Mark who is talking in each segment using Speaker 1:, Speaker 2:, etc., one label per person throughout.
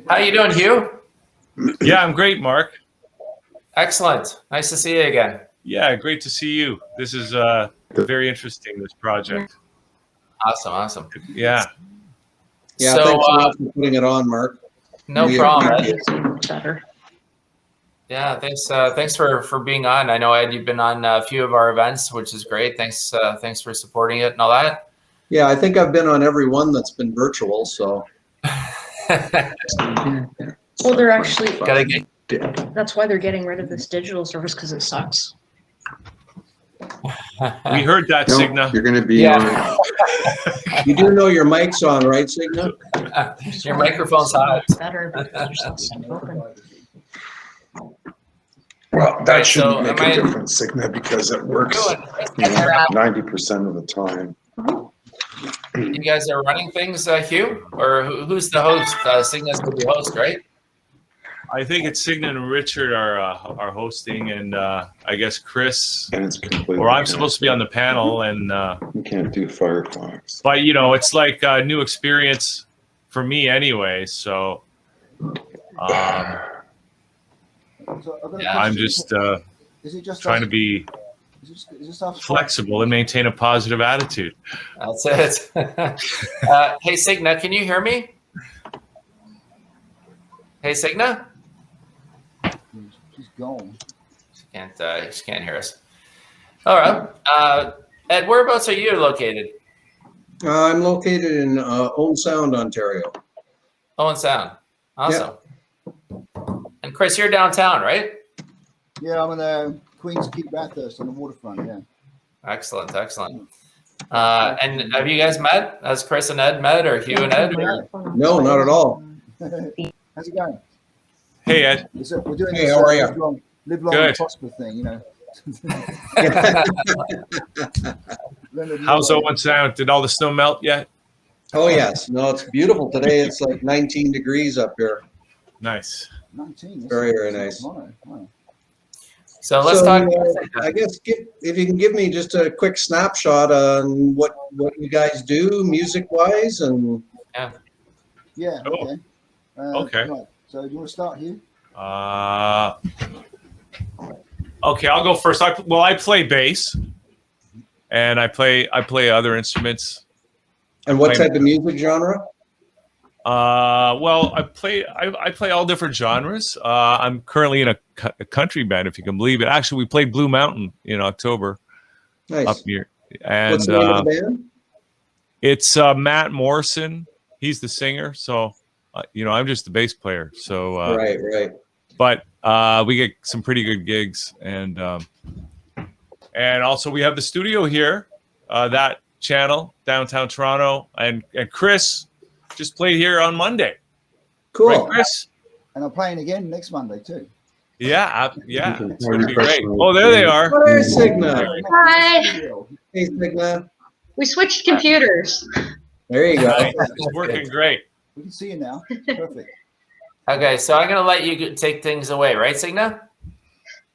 Speaker 1: How you doing, Hugh?
Speaker 2: Yeah, I'm great, Mark.
Speaker 1: Excellent. Nice to see you again.
Speaker 2: Yeah, great to see you. This is very interesting, this project.
Speaker 1: Awesome.
Speaker 2: Yeah.
Speaker 3: Yeah,
Speaker 1: So,
Speaker 3: thanks a lot for putting it on, Mark.
Speaker 1: no
Speaker 3: We
Speaker 1: problem.
Speaker 3: appreciate it.
Speaker 4: Better.
Speaker 1: Yeah, thanks for being on. I know, Ed, you've been on a few of our events, which is great. Thanks for supporting it and all that.
Speaker 3: Yeah, I think I've been on every one that's been virtual, so.
Speaker 4: Well, they're actually,
Speaker 1: Gotta get,
Speaker 4: that's why they're getting rid of this digital service, because it sucks.
Speaker 2: We heard that,
Speaker 5: No,
Speaker 2: Signe.
Speaker 5: you're going to be
Speaker 1: Yeah.
Speaker 5: on.
Speaker 3: You do know your mic's on, right, Signe?
Speaker 1: Your microphone's hot.
Speaker 4: It's better because there's some stuff open.
Speaker 5: Well, that
Speaker 1: Right,
Speaker 5: shouldn't
Speaker 1: so
Speaker 5: make
Speaker 1: am
Speaker 5: a
Speaker 1: I-
Speaker 5: difference, Signe, because it works
Speaker 1: Doing?
Speaker 5: 90% of the time.
Speaker 1: You guys are running things, Hugh, or who's the host? Signe's the host, right?
Speaker 2: I think it's Signe and Richard are hosting, and I guess Chris,
Speaker 5: And it's completely.
Speaker 2: or I'm supposed to be on the panel, and
Speaker 5: You can't do Firefox.
Speaker 2: but it's like a new experience for me anyway. So I'm just trying to be flexible and maintain a positive attitude.
Speaker 1: That's it. Hey, Signe, can you hear me? Hey, Signe?
Speaker 6: She's gone.
Speaker 1: She can't hear us. All right. Ed, whereabouts are you located?
Speaker 3: I'm located in Owen Sound, Ontario.
Speaker 1: Owen Sound. Awesome. And Chris, you're downtown, right?
Speaker 6: Yeah, I'm in the Queen's Quay Bathurst on the waterfront. Yeah.
Speaker 1: Excellent. And have you guys met? Has Chris and Ed met, or Hugh and Ed? Or?
Speaker 3: No, not at all.
Speaker 6: How's it going?
Speaker 2: Hey, Ed.
Speaker 6: We're doing
Speaker 3: Hey,
Speaker 6: this
Speaker 3: how are you?
Speaker 6: live long
Speaker 2: Good.
Speaker 6: and prosper thing,
Speaker 2: How's Owen Sound? Did all the snow melt yet?
Speaker 3: Oh, yes. No, it's beautiful. Today it's like 19 degrees up here.
Speaker 2: Nice.
Speaker 6: 19.
Speaker 3: Very, very nice.
Speaker 6: Wow.
Speaker 1: So let's talk.
Speaker 3: I guess if you can give me just a quick snapshot on what you guys do music-wise and.
Speaker 6: Yeah.
Speaker 2: Oh.
Speaker 6: Okay.
Speaker 2: Okay.
Speaker 6: Right. So do you want to start, Hugh?
Speaker 2: Okay, I'll go first. I play bass, and I play other instruments.
Speaker 3: And what type of music genre?
Speaker 2: Well, I play all different genres. I'm currently in a country band, if you can believe it. Actually, we played Blue Mountain in October
Speaker 3: Nice.
Speaker 2: up here, and
Speaker 3: What's the name of the band?
Speaker 2: it's Matt Morrison. He's the singer, so I'm just the bass player. So
Speaker 3: Right.
Speaker 2: but we get some pretty good gigs, and also we have the studio here, that channel downtown Toronto, and Chris just played here on Monday.
Speaker 3: Cool.
Speaker 2: Right, Chris?
Speaker 6: And I'm playing again next Monday too.
Speaker 2: Yeah, it's going to be great. Oh, there they are.
Speaker 3: Hey, Signe.
Speaker 4: Hi.
Speaker 3: Hey, Signe.
Speaker 4: We switched computers.
Speaker 3: There you go.
Speaker 2: It's working great.
Speaker 6: We can see you now. Perfect.
Speaker 1: Okay, so I'm gonna let you take things away, right, Signe?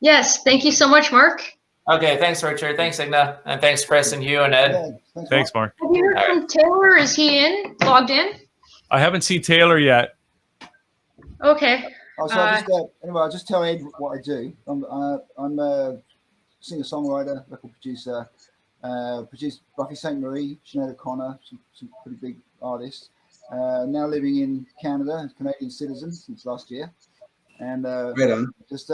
Speaker 4: Yes. Thank you so much, Mark.
Speaker 1: Okay, thanks, Richard. Thanks, Signe, and thanks, Chris and Hugh and Ed.
Speaker 6: Yeah,
Speaker 2: Thanks, Mark.
Speaker 4: Have you heard from Taylor? Is he logged in?
Speaker 2: I haven't seen Taylor yet.
Speaker 4: Okay.
Speaker 6: Oh, so I'll just tell Ed what I do. I'm a singer-songwriter, record producer. Produced Buffy St. Marie, Sinead O'Connor, some pretty big artists. Now living in Canada, a Canadian citizen since last year, and
Speaker 3: Right on.
Speaker 6: just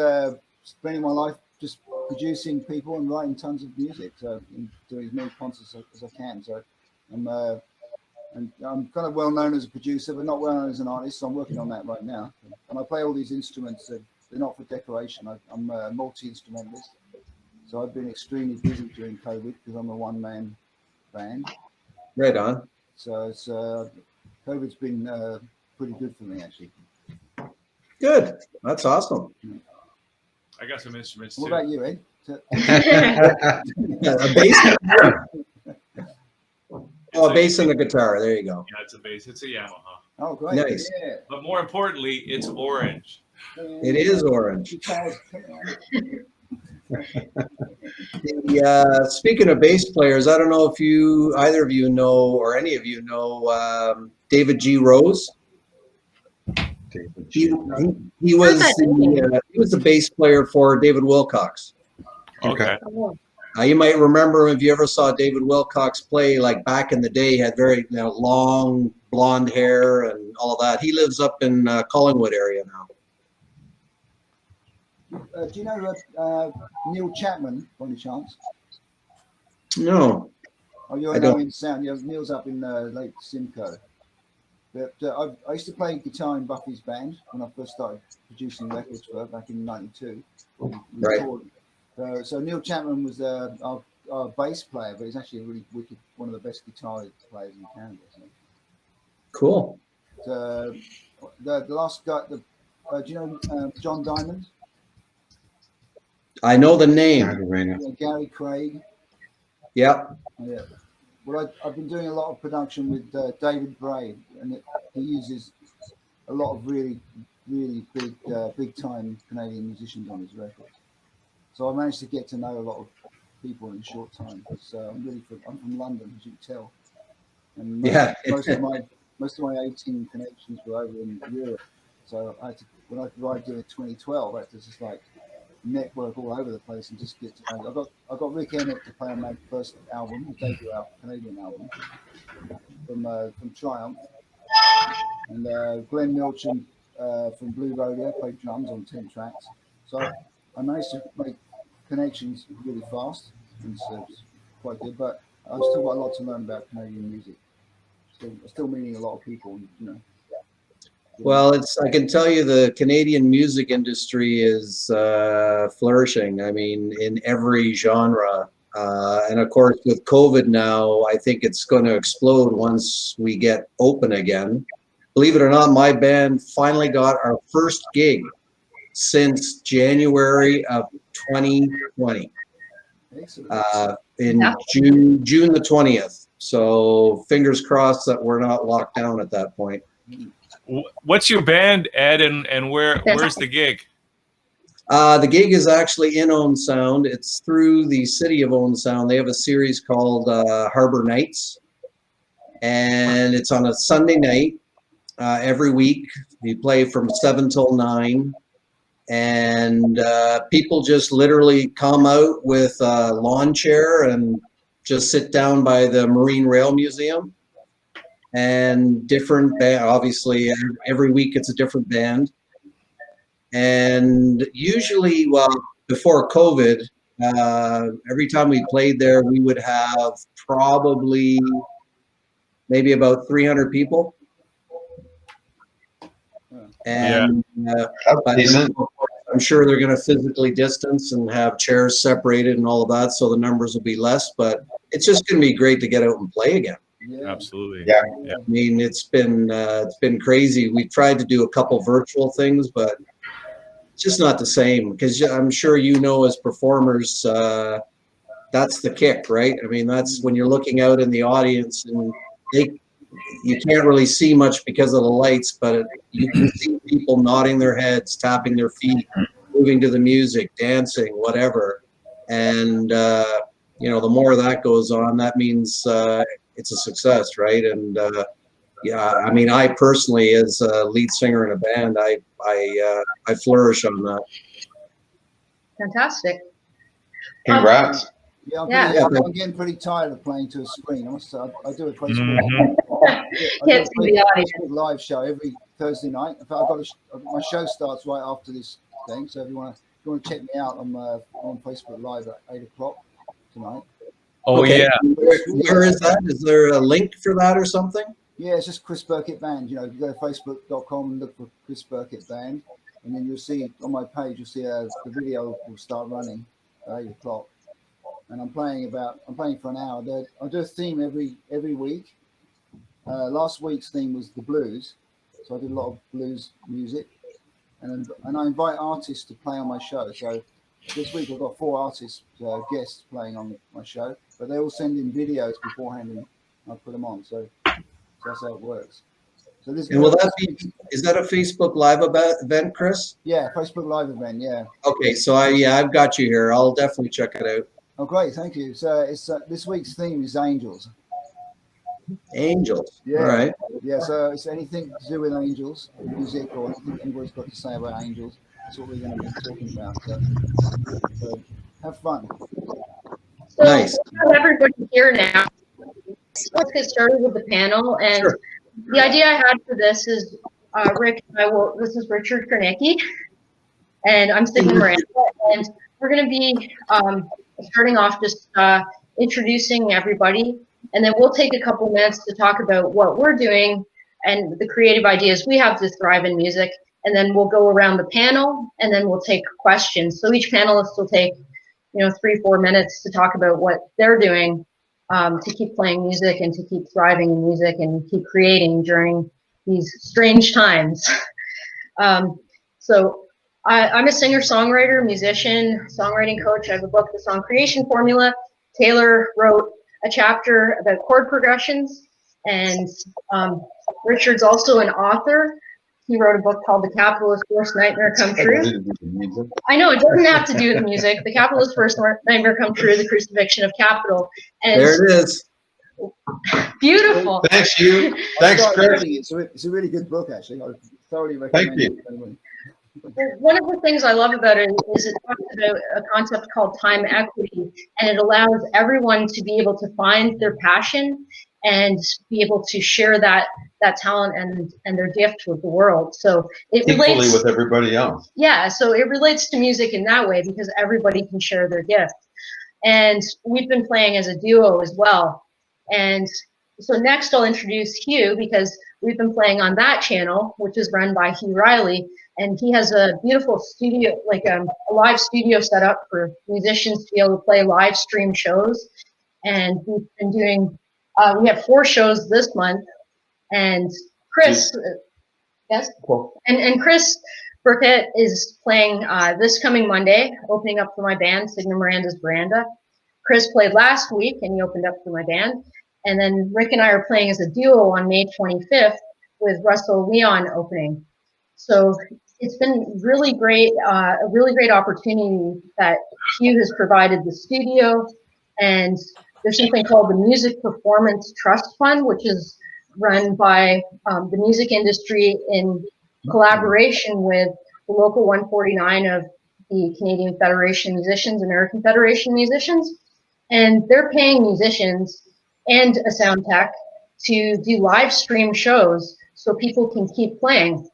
Speaker 6: spending my life just producing people and writing tons of music. So and doing as many concerts as I can. So I'm kind of well known as a producer, but not well known as an artist. So I'm working on that right now. And I play all these instruments. They're not for decoration. I'm a multi-instrumentalist. So I've been extremely busy during COVID because I'm a one-man band.
Speaker 3: Right on.
Speaker 6: So it's COVID's been pretty good for me, actually.
Speaker 3: Good. That's awesome.
Speaker 2: I got some instruments
Speaker 6: What
Speaker 2: too.
Speaker 6: about you, Ed?
Speaker 3: A bass. Oh, a bass and a guitar. There you go.
Speaker 2: Yeah, it's a bass. It's a Yamaha.
Speaker 6: Oh, great.
Speaker 3: Nice.
Speaker 6: Yeah.
Speaker 2: But more importantly, it's orange.
Speaker 3: It is orange.
Speaker 6: Guitars, come on.
Speaker 3: Speaking of bass players, I don't know if either of you know, or any of you know, David G. Rose. He was he was the bass player for David Wilcox.
Speaker 2: Okay.
Speaker 4: Oh,
Speaker 3: You might remember if you ever saw David Wilcox play, like back in the day, he had very long blonde hair and all of that. He lives up in Collingwood area now.
Speaker 6: Do you know Neil Chapman, by any chance?
Speaker 3: No.
Speaker 6: Oh, you're
Speaker 3: I
Speaker 6: now
Speaker 3: don't.
Speaker 6: in sound. Yeah, Neil's up in Lake Simcoe. But I used to play guitar in Buffy's band when I first started producing records for her back in '92.
Speaker 3: Right.
Speaker 6: So Neil Chapman was our bass player, but he's actually a really wicked, one of the best guitar players in Canada. So.
Speaker 3: Cool.
Speaker 6: The last guy, do you know John Diamond?
Speaker 3: I know the name.
Speaker 6: Gary Craig.
Speaker 3: Yep.
Speaker 6: Yeah. Well, I've been doing a lot of production with David Bray, and he uses a lot of really big time Canadian musicians on his records. So I managed to get to know a lot of people in a short time. So I'm from London, as you can tell, and most of my 18 connections were over in Europe. So when I arrived here in 2012, I had to just like network all over the place and just get to know. I got Rick Emmett to play on my first album, the debut Canadian album from Triumph, and Glenn Milchan from Blue Rodeo played drums on 10 tracks. So I managed to make connections really fast, and so it's quite good. But I've still got a lot to learn about Canadian music. Still meeting a lot of people, you know.
Speaker 3: Well, I can tell you the Canadian music industry is flourishing. I mean, in every genre. And of course, with COVID now, I think it's going to explode once we get open again. Believe it or not, my band finally got our first gig since January of 2020. In June the 20th. So fingers crossed that we're not locked down at that point.
Speaker 2: What's your band, Ed, and where's the gig?
Speaker 3: The gig is actually in Owen Sound. It's through the city of Owen Sound. They have a series called Harbor Nights, and it's on a Sunday night every week. You play from 7 till 9, and people just literally come out with a lawn chair and just sit down by the Marine Rail Museum. And different band, obviously every week it's a different band. And usually, well, before COVID, every time we played there, we would have probably maybe about 300 people. And but I'm sure they're going to physically distance and have chairs separated and all of that, so the numbers will be less. But it's just going to be great to get out and play again.
Speaker 6: Yeah.
Speaker 2: Absolutely.
Speaker 5: Yeah.
Speaker 3: I mean, it's been crazy. We've tried to do a couple virtual things, but it's just not the same, because I'm sure you know as performers, that's the kick, right? I mean, that's when you're looking out in the audience and you can't really see much because of the lights, but you can see people nodding their heads, tapping their feet, moving to the music, dancing, whatever. And, the more that goes on, that means it's a success, right? And yeah, I mean, I personally, as a lead singer in a band, I flourish on that.
Speaker 4: fantastic.
Speaker 5: Congrats.
Speaker 6: Yeah,
Speaker 4: Yeah.
Speaker 6: I'm getting pretty tired of playing to a screen. I do a Facebook,
Speaker 4: Can't see the audience.
Speaker 6: Facebook live show every Thursday night. In fact, my show starts right after this thing. So if you want to check me out, I'm on Facebook Live at 8 o'clock tonight.
Speaker 2: Oh,
Speaker 3: Okay.
Speaker 2: yeah.
Speaker 3: Where is that? Is there a link for that or something?
Speaker 6: Yeah, it's just Chris Birkett Band. You go to facebook.com and look for Chris Birkett Band, and then you'll see on my page, you'll see the video will start running at 8 o'clock. And I'm playing for an hour. I do a theme every week. Last week's theme was the blues, so I did a lot of blues music, and I invite artists to play on my show. So this week I've got 4 artists, guests playing on my show, but they all send in videos beforehand, and I put them on. So that's how it works. So this
Speaker 3: And is that a Facebook Live event, Chris?
Speaker 6: Yeah, Facebook Live event. Yeah.
Speaker 3: Okay, so I've got you here. I'll definitely check it out.
Speaker 6: Oh, great! Thank you. So it's this week's theme is angels.
Speaker 3: Angels.
Speaker 6: Yeah.
Speaker 3: All right.
Speaker 6: Yeah, so it's anything to do with angels, music, or anything anybody's got to say about angels. That's what we're going to be talking about. So have fun.
Speaker 4: So
Speaker 3: Nice.
Speaker 4: we have everybody here now. Let's get started with the panel. And
Speaker 3: Sure.
Speaker 4: the idea I had for this is Rick and I will. This is Richard Kiernicki, and I'm Signe Miranda, and we're going to be starting off just introducing everybody, and then we'll take a couple minutes to talk about what we're doing and the creative ideas we have to thrive in music, and then we'll go around the panel, and then we'll take questions. So each panelist will take 3-4 minutes to talk about what they're doing to keep playing music and to keep thriving in music and keep creating during these strange times. So I'm a singer-songwriter, musician, songwriting coach. I have a book, The Song Creation Formula. Taylor wrote a chapter about chord progressions, and Richard's also an author. He wrote a book called The Capitalist Worst Nightmare Come True. I know, it doesn't have to do with music. The Capitalist Worst Nightmare Come True, The Crucifixion of Capital. And
Speaker 3: There it is.
Speaker 4: Beautiful.
Speaker 5: Thanks, Hugh. Thanks, Chris.
Speaker 6: It's a really good book, actually. I thoroughly recommend
Speaker 5: Thank you.
Speaker 6: it. Anyway.
Speaker 4: One of the things I love about it is it talks about a concept called time equity, and it allows everyone to be able to find their passion and be able to share that talent and their gift with the world. So it
Speaker 5: Equally
Speaker 4: relates
Speaker 5: with everybody else.
Speaker 4: Yeah, so it relates to music in that way because everybody can share their gift. And we've been playing as a duo as well. And so next I'll introduce Hugh because we've been playing on that channel, which is run by Hugh Reilly. And he has a beautiful studio, like a live studio set up for musicians to be able to play live stream shows. And we've been doing, we have 4 shows this month. And Chris, yes?
Speaker 5: Cool.
Speaker 4: And Chris Birkett is playing this coming Monday, opening up for my band, Signe Miranda's Miranda. Chris played last week and he opened up for my band. And then Rick and I are playing as a duo on May 25th with Russell Leon opening. So it's been really great, a really great opportunity that Hugh has provided the studio. And there's something called the Music Performance Trust Fund, which is run by the music industry in collaboration with the local 149 of the Canadian Federation of Musicians, American Federation of Musicians. And they're paying musicians and a sound tech to do live stream shows so people can keep playing.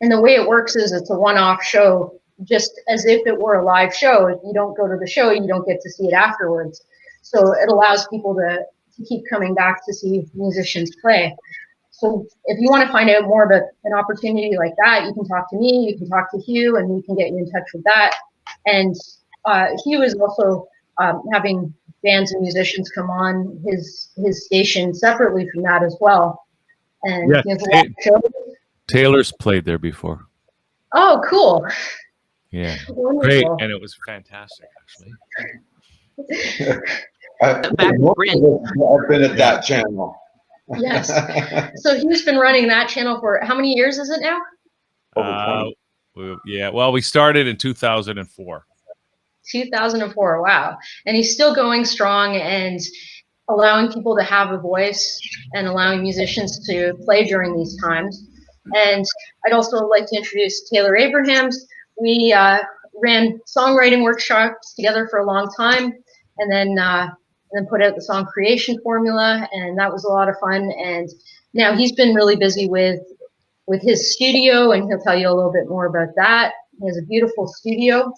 Speaker 4: And the way it works is it's a one-off show, just as if it were a live show. If you don't go to the show, you don't get to see it afterwards. So it allows people to keep coming back to see musicians play. So if you want to find out more about an opportunity like that, you can talk to me, you can talk to Hugh, and we can get you in touch with that. And Hugh is also having bands and musicians come on his station separately from that as well. And
Speaker 2: Yeah,
Speaker 4: he has a lot of shows.
Speaker 2: Taylor's played there before.
Speaker 4: Oh, cool.
Speaker 2: Yeah,
Speaker 4: Wonderful.
Speaker 2: great, and it was fantastic, actually.
Speaker 5: I've been at that channel.
Speaker 4: Yes. So Hugh's been running that channel for how many years is it now?
Speaker 5: Over 20.
Speaker 2: Yeah, well, we started in 2004.
Speaker 4: 2004. Wow. And he's still going strong and allowing people to have a voice and allowing musicians to play during these times. And I'd also like to introduce Taylor Abrahamse. We ran songwriting workshops together for a long time, and then put out the Song Creation Formula, and that was a lot of fun. And now he's been really busy with his studio, and he'll tell you a little bit more about that. He has a beautiful studio,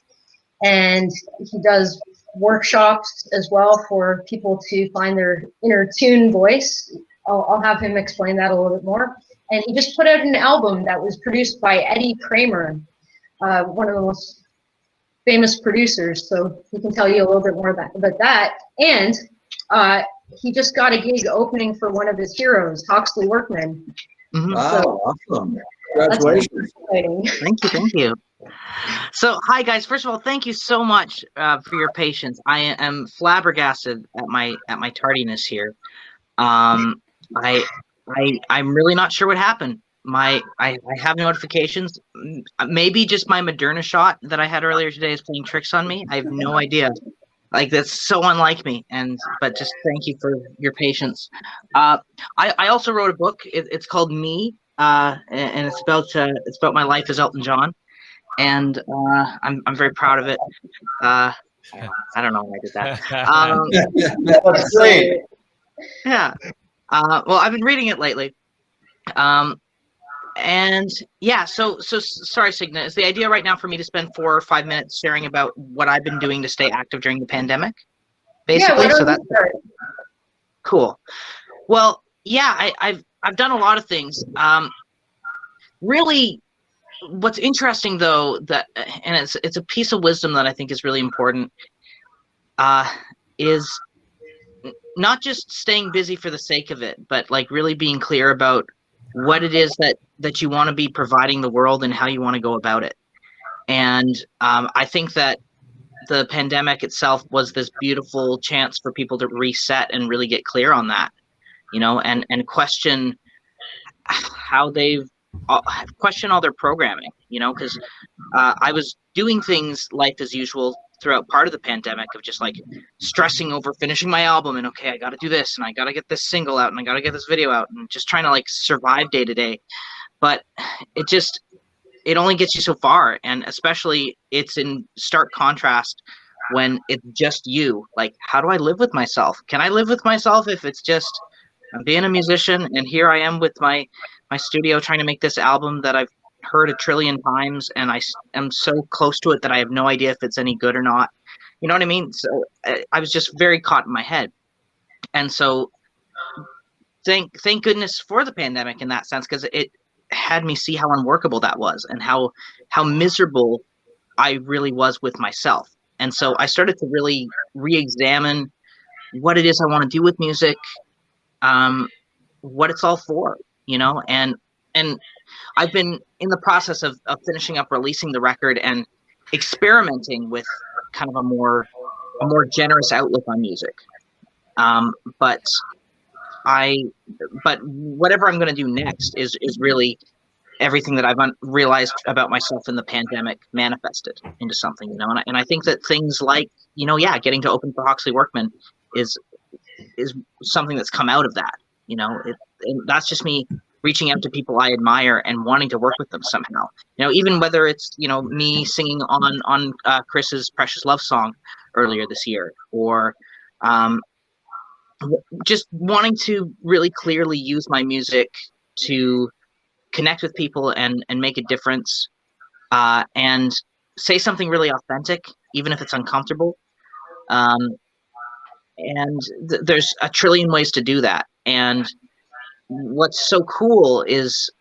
Speaker 4: and he does workshops as well for people to find their inner tune voice. I'll have him explain that a little bit more. And he just put out an album that was produced by Eddie Kramer, one of the most famous producers. So he can tell you a little bit more about that. And he just got a gig opening for one of his heroes, Hawksley Workman.
Speaker 7: Mhm.
Speaker 3: Wow, awesome. Congratulations.
Speaker 4: Exciting.
Speaker 7: Thank you. So, hi guys. First of all, thank you so much for your patience. I am flabbergasted at my tardiness here. I'm really not sure what happened. I have notifications. Maybe just my Moderna shot that I had earlier today is playing tricks on me. I have no idea. Like, that's so unlike me. But just thank you for your patience. I also wrote a book. It's called Me, and it's about my life as Elton John, and I'm very proud of it. I don't know why I did that.
Speaker 5: That's great.
Speaker 7: Yeah. Well, I've been reading it lately. And yeah, so sorry, Signe. Is the idea right now for me to spend 4 or 5 minutes sharing about what I've been doing to stay active during the pandemic? Basically,
Speaker 4: Yeah,
Speaker 7: so that's cool. Well, yeah, I've done a lot of things. Really, what's interesting though, and it's a piece of wisdom that I think is really important, is not just staying busy for the sake of it, but like really being clear about what it is that you want to be providing the world and how you want to go about it. And I think that the pandemic itself was this beautiful chance for people to reset and really get clear on that, and question how they've question all their programming, because I was doing things life as usual throughout part of the pandemic of just like stressing over finishing my album and okay, I got to do this and I got to get this single out and I got to get this video out and just trying to like survive day to day. But it only gets you so far, and especially it's in stark contrast when it's just you. Like, how do I live with myself? Can I live with myself if it's just I'm being a musician and here I am with my studio trying to make this album that I've heard 1 trillion times and I am so close to it that I have no idea if it's any good or not. You know what I mean? So I was just very caught in my head. And so thank goodness for the pandemic in that sense, because it had me see how unworkable that was and how miserable I really was with myself. And so I started to really re-examine what it is I want to do with music, what it's all for, and I've been in the process of finishing up releasing the record and experimenting with kind of a more generous outlook on music. But whatever I'm going to do next is really everything that I've realized about myself in the pandemic manifested into something, and I think that things like, getting to open for Hawksley Workman is something that's come out of that, and that's just me reaching out to people I admire and wanting to work with them somehow, even whether it's, me singing on Chris's Precious Love song earlier this year, or just wanting to really clearly use my music to connect with people and make a difference, and say something really authentic, even if it's uncomfortable. And there's 1 trillion ways to do that. And what's so cool is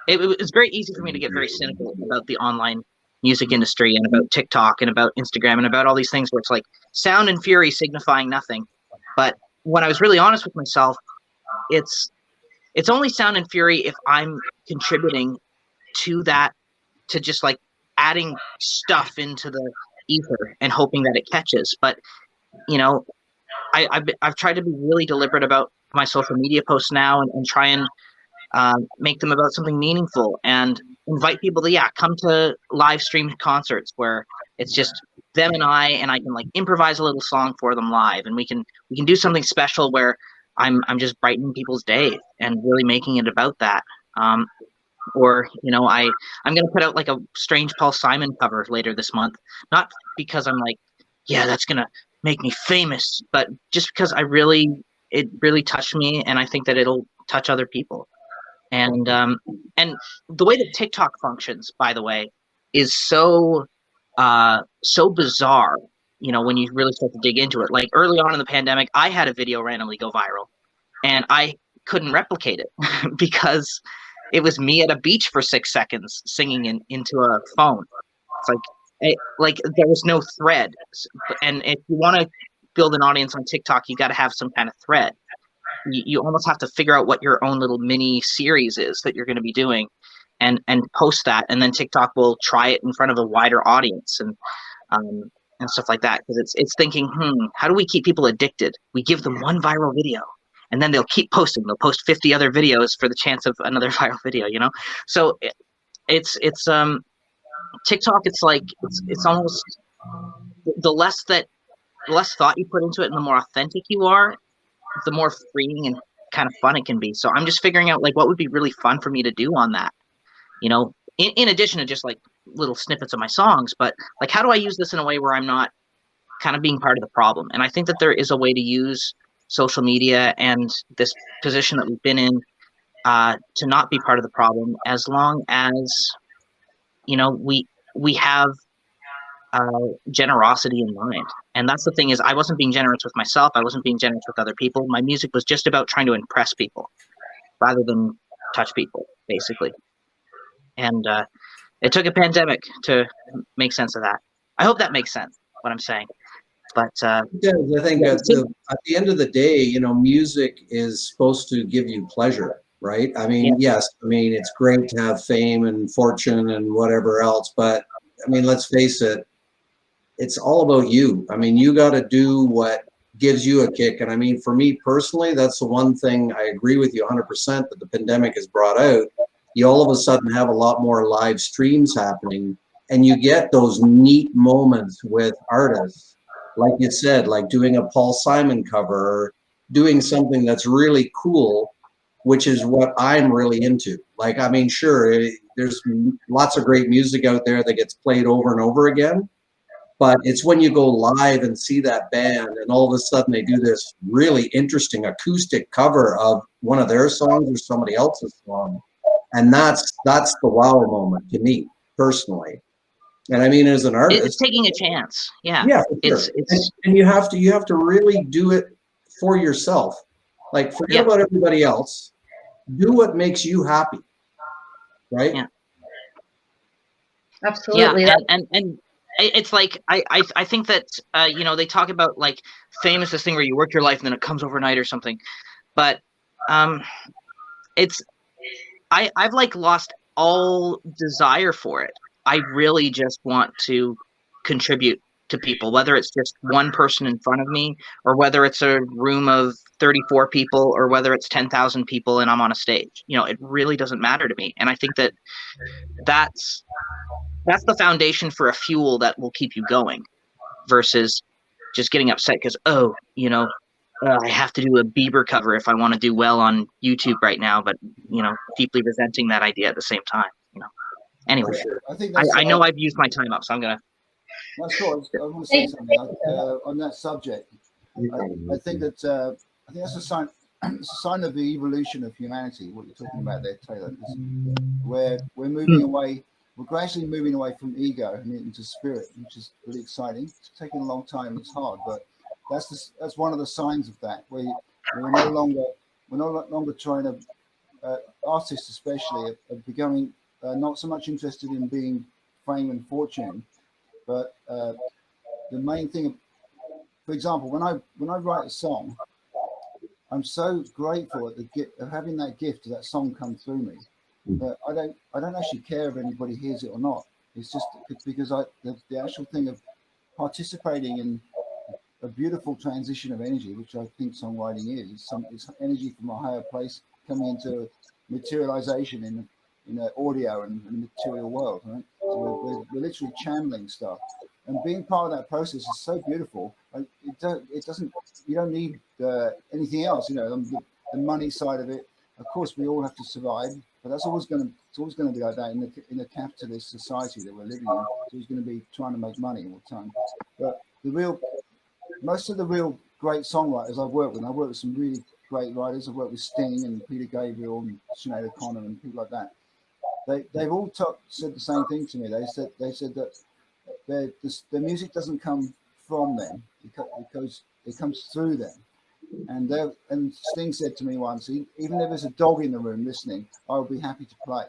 Speaker 7: it's very easy for me to get very cynical about the online music industry and about TikTok and about Instagram and about all these things where it's like sound and fury signifying nothing. But when I was really honest with myself, it's only sound and fury if I'm contributing to that, to just like adding stuff into the ether and hoping that it catches. But I've tried to be really deliberate about my social media posts now and try and make them about something meaningful and invite people to come to live stream concerts where it's just them and I can like improvise a little song for them live, and we can do something special where I'm just brightening people's day and really making it about that. Or I'm gonna put out like a Strange Paul Simon cover later this month, not because I'm like, yeah, that's gonna make me famous, but just because it really touched me, and I think that it'll touch other people. And the way that TikTok functions, by the way, is so bizarre, when you really start to dig into it. Like early on in the pandemic, I had a video randomly go viral and I couldn't replicate it because it was me at a beach for 6 seconds singing into a phone. It's like there was no thread. And if you want to build an audience on TikTok, you got to have some kind of thread. You almost have to figure out what your own little mini series is that you're going to be doing and post that. And then TikTok will try it in front of a wider audience and stuff like that. Because it's thinking, how do we keep people addicted? We give them one viral video and then they'll keep posting. They'll post 50 other videos for the chance of another viral video, So it's TikTok. It's like, it's almost the less thought you put into it and the more authentic you are, the more freeing and kind of fun it can be. So I'm just figuring out like what would be really fun for me to do on that, you know, in addition to just like little snippets of my songs, but like how do I use this in a way where I'm not kind of being part of the problem? And I think that there is a way to use social media and this position that we've been in to not be part of the problem, as long as, you know, we have generosity in mind. And that's the thing, is I wasn't being generous with myself. I wasn't being generous with other people. My music was just about trying to impress people rather than touch people, basically. And it took a pandemic to make sense of that. I hope that makes sense, what I'm saying. But
Speaker 3: yeah, I think at the end of the day, you know, music is supposed to give you pleasure, right? I mean, yes, I mean, it's great to have fame and fortune and whatever else, but I mean, let's face it, it's all about you. I mean, you got to do what gives you a kick. And I mean, for me personally, that's the one thing I agree with you 100% that the pandemic has brought out. You all of a sudden have a lot more live streams happening, and you get those neat moments with artists. Like you said, like doing a Paul Simon cover or doing something that's really cool, which is what I'm really into. Like, I mean, sure, there's lots of great music out there that gets played over and over again, but it's when you go live and see that band and all of a sudden they do this really interesting acoustic cover of one of their songs or somebody else's song. And that's the wow moment to me personally. And I mean, as an artist,
Speaker 7: it's taking a chance. Yeah.
Speaker 3: Yeah, for sure. And you have to really do it for yourself. Like, forget about everybody else. Do what makes you happy. Right?
Speaker 7: Yeah.
Speaker 4: Absolutely.
Speaker 7: Yeah. And it's like I think that you know, they talk about like fame is this thing where you work your life and then it comes overnight or something. But I've like lost all desire for it. I really just want to contribute to people, whether it's just one person in front of me or whether it's a room of 34 people or whether it's 10,000 people and I'm on a stage. You know, it really doesn't matter to me. And I think that that's the foundation for a fuel that will keep you going versus just getting upset because, oh, you know, I have to do a Bieber cover if I want to do well on YouTube right now, but, you know, deeply resenting that idea at the same time, you know. Anyway, I know I've used my time up, so I'm going to.
Speaker 6: That's cool. I want to say something on that subject. I think that's a sign. It's a sign of the evolution of humanity. What you're talking about there, Taylor, is where we're moving away. We're gradually moving away from ego and into spirit, which is really exciting. It's taking a long time. It's hard, but that's one of the signs of that. We're no longer trying to. Artists, especially, are becoming not so much interested in being fame and fortune, but the main thing. For example, when I write a song, I'm so grateful at the gift of having that gift of that song come through me. But I don't actually care if anybody hears it or not. It's just because the actual thing of participating in a beautiful transition of energy, which I think songwriting is. It's energy from a higher place coming into materialization in the audio and the material world, right? So we're literally channeling stuff, and being part of that process is so beautiful. It doesn't. You don't need anything else. You know, the money side of it. Of course, we all have to survive, but it's always going to be like that in a capitalist society that we're living in. It's always going to be trying to make money all the time. But most of the real great songwriters I've worked with some really great writers. I've worked with Sting and Peter Gabriel and Sinead O'Connor and people like that. They've all said the same thing to me. They said that their music doesn't come from them because it comes through them. And Sting said to me once, even if there's a dog in the room listening, I'll be happy to play.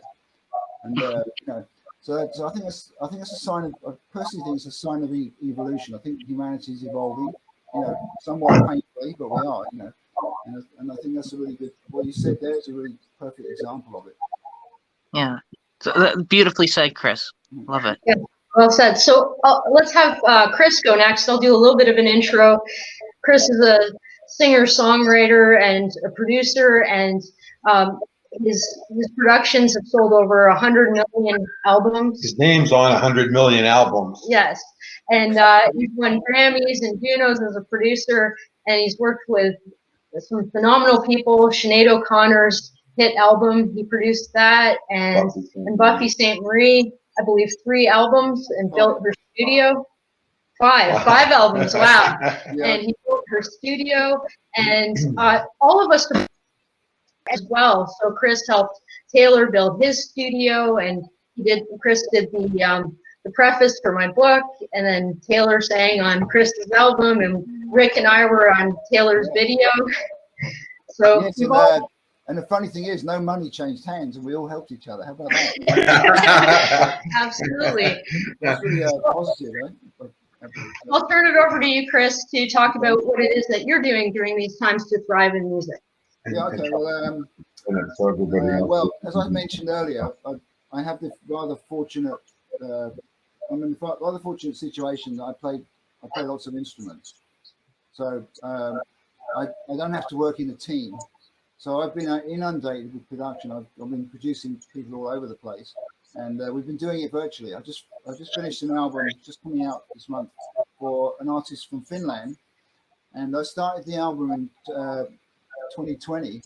Speaker 6: And you know, so I think that's a sign of. I personally think it's a sign of evolution. I think humanity is evolving, you know, somewhat painfully, but we are, you know. And I think that's a really good. What you said there is a really perfect example of it.
Speaker 7: Yeah, so, beautifully said, Chris. Love it.
Speaker 4: Yeah, well said. So let's have Chris go next. I'll do a little bit of an intro. Chris is a singer-songwriter and a producer, and his productions have sold over 100 million albums.
Speaker 5: His name's on 100 million albums.
Speaker 4: Yes, and he's won Grammys and Junos as a producer, and he's worked with some phenomenal people. Sinead O'Connor's hit album, he produced that, and Buffy St. Marie, I believe 3 albums, and built her studio. Five albums, wow.
Speaker 6: Yeah.
Speaker 4: And he built her studio, and all of us as well. So Chris helped Taylor build his studio, and Chris did the preface for my book, and then Taylor sang on Chris's album, and Rick and I were on Taylor's video. So
Speaker 6: Yes, and the funny thing is, no money changed hands, and we all helped each other. How about that?
Speaker 4: Absolutely.
Speaker 6: That's really positive, right?
Speaker 4: I'll turn it over to you, Chris, to talk about what it is that you're doing during these times to thrive in music.
Speaker 6: Yeah, okay. Well, as I mentioned earlier, I have this rather fortunate. I'm in a rather fortunate situation that I play lots of instruments, so I don't have to work in a team. So I've been inundated with production. I've been producing people all over the place, and we've been doing it virtually. I just finished an album just coming out this month for an artist from Finland, and I started the album in 2020.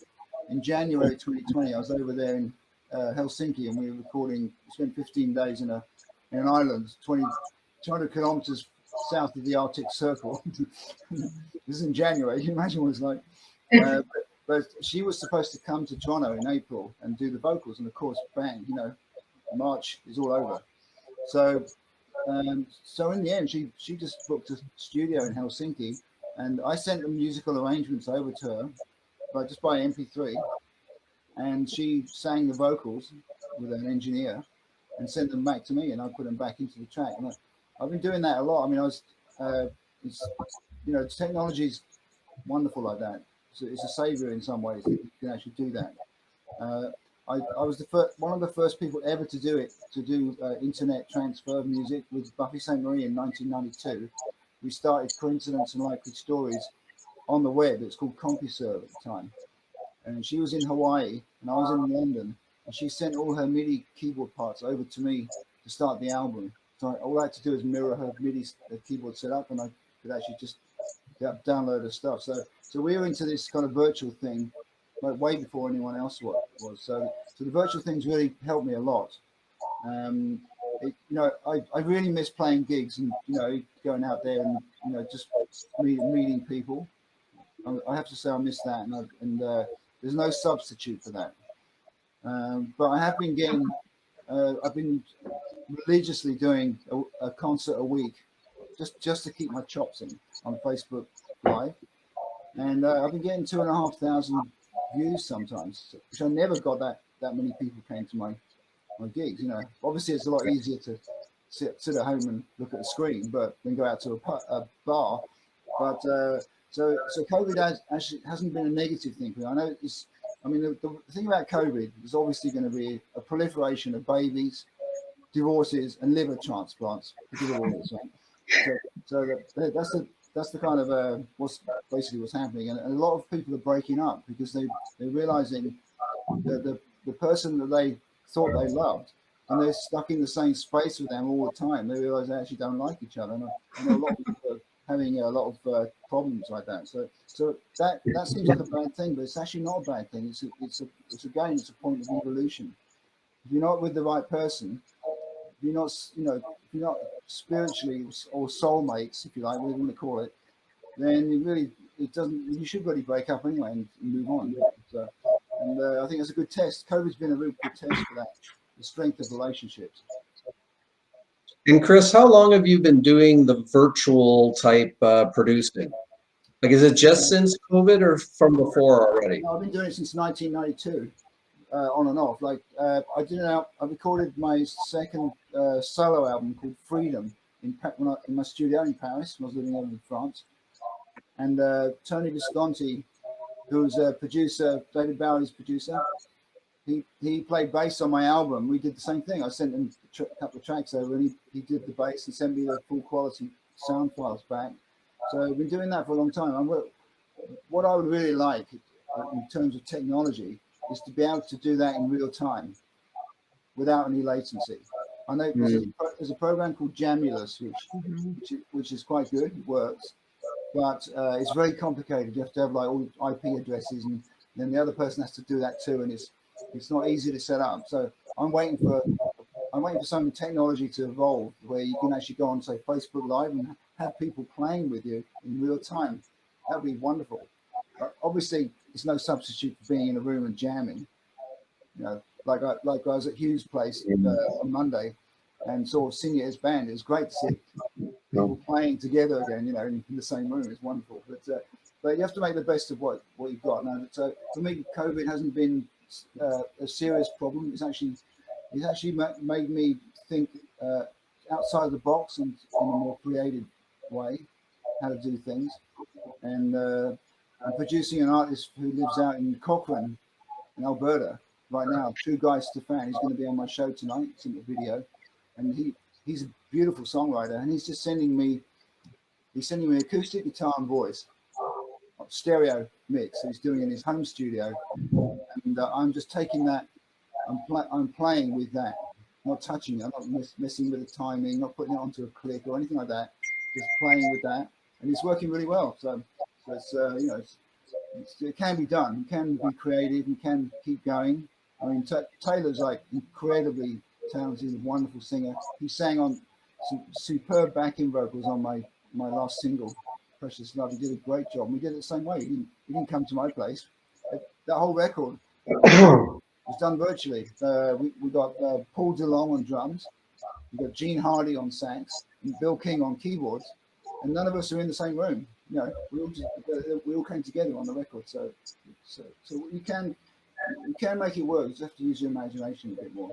Speaker 6: In January 2020, I was over there in Helsinki, and we were recording. We spent 15 days in an island 200 kilometers south of the Arctic Circle. This is in January. Can you imagine what it's like? But she was supposed to come to Toronto in April and do the vocals, and of course, bang, March is all over. So in the end, she just booked a studio in Helsinki, and I sent the musical arrangements over to her, just by MP3, and she sang the vocals with an engineer and sent them back to me, and I put them back into the track. And I've been doing that a lot. I mean, technology's wonderful like that. So it's a savior in some ways that you can actually do that. I was one of the first people ever to do it, to do internet transfer of music with Buffy St. Marie in 1992. We started Coincidence and Likely Stories on the web. It's called CompuServe at the time. And she was in Hawaii and I was in London, and she sent all her MIDI keyboard parts over to me to start the album. So all I had to do is mirror her MIDI keyboard setup, and I could actually just download her stuff. So we were into this kind of virtual thing, like way before anyone else was. So the virtual things really helped me a lot. I really miss playing gigs and going out there and just meeting people. I have to say I miss that, and there's no substitute for that. But I have been getting, I've been religiously doing a concert a week, just to keep my chops in on Facebook Live, and I've been getting 2,500 views sometimes, which I never got that many people came to my gigs. Obviously it's a lot easier to sit at home and look at the screen, but then go out to a bar. But so COVID hasn't been a negative thing for me. I know the thing about COVID is obviously going to be a proliferation of babies, divorces, and liver transplants. So that's the kind of what's happening, and a lot of people are breaking up because they're realizing that the person that they thought they loved, and they're stuck in the same space with them all the time. They realize they actually don't like each other, and I know a lot of people are having a lot of problems like that. So that seems like a bad thing, but it's actually not a bad thing. It's a point of evolution. If you're not with the right person, if you're not spiritually or soulmates, if you like, whatever you want to call it, then you should really break up anyway and move on. And I think it's a good test. COVID's been a really good test for that, the strength of relationships.
Speaker 3: And Chris, how long have you been doing the virtual type producing? Like, is it just since COVID or from before already?
Speaker 6: No, I've been doing it since 1992, on and off. Like I recorded my second solo album called Freedom in my studio in Paris when I was living over in France. And Tony Visconti, who's a producer, David Bowie's producer, he played bass on my album. We did the same thing. I sent him a couple of tracks over, and he did the bass and sent me the full quality sound files back. So I've been doing that for a long time. What I would really like in terms of technology is to be able to do that in real time without any latency. I know there's a program called Jamulus, which is quite good. It works, but it's very complicated. You have to have like all IP addresses, and then the other person has to do that too, and it's not easy to set up. So I'm waiting for some technology to evolve where you can actually go on, say, Facebook Live and have people playing with you in real time. That would be wonderful. But obviously, it's no substitute for being in a room and jamming. You know, like I was at Hugh's place on Monday and saw Signe's band. It was great to see people playing together again, you know, in the same room. It's wonderful. But you have to make the best of what you've got. Now, so for me, COVID hasn't been a serious problem. It's actually made me think outside the box and in a more creative way how to do things. And I'm producing an artist who lives out in Cochrane in Alberta right now. True Guy Stefan. He's going to be on my show tonight. It's in the video, and he's a beautiful songwriter. And he's just sending me acoustic guitar and voice, stereo mix. He's doing in his home studio, and I'm just taking that. I'm playing with that, not touching it. I'm not messing with the timing, not putting it onto a click or anything like that. Just playing with that, and it's working really well. So it's you know, it can be done. You can be creative. You can keep going. I mean, Taylor's like incredibly talented, wonderful singer. He sang on some superb backing vocals on my last single, Precious Love. He did a great job. We did it the same way. He didn't come to my place. That whole record was done virtually. We got Paul DeLong on drums. We got Gene Hardy on sax and Bill King on keyboards. And none of us are in the same room. You know, we all came together on the record. So you can make it work. You just have to use your imagination a bit more.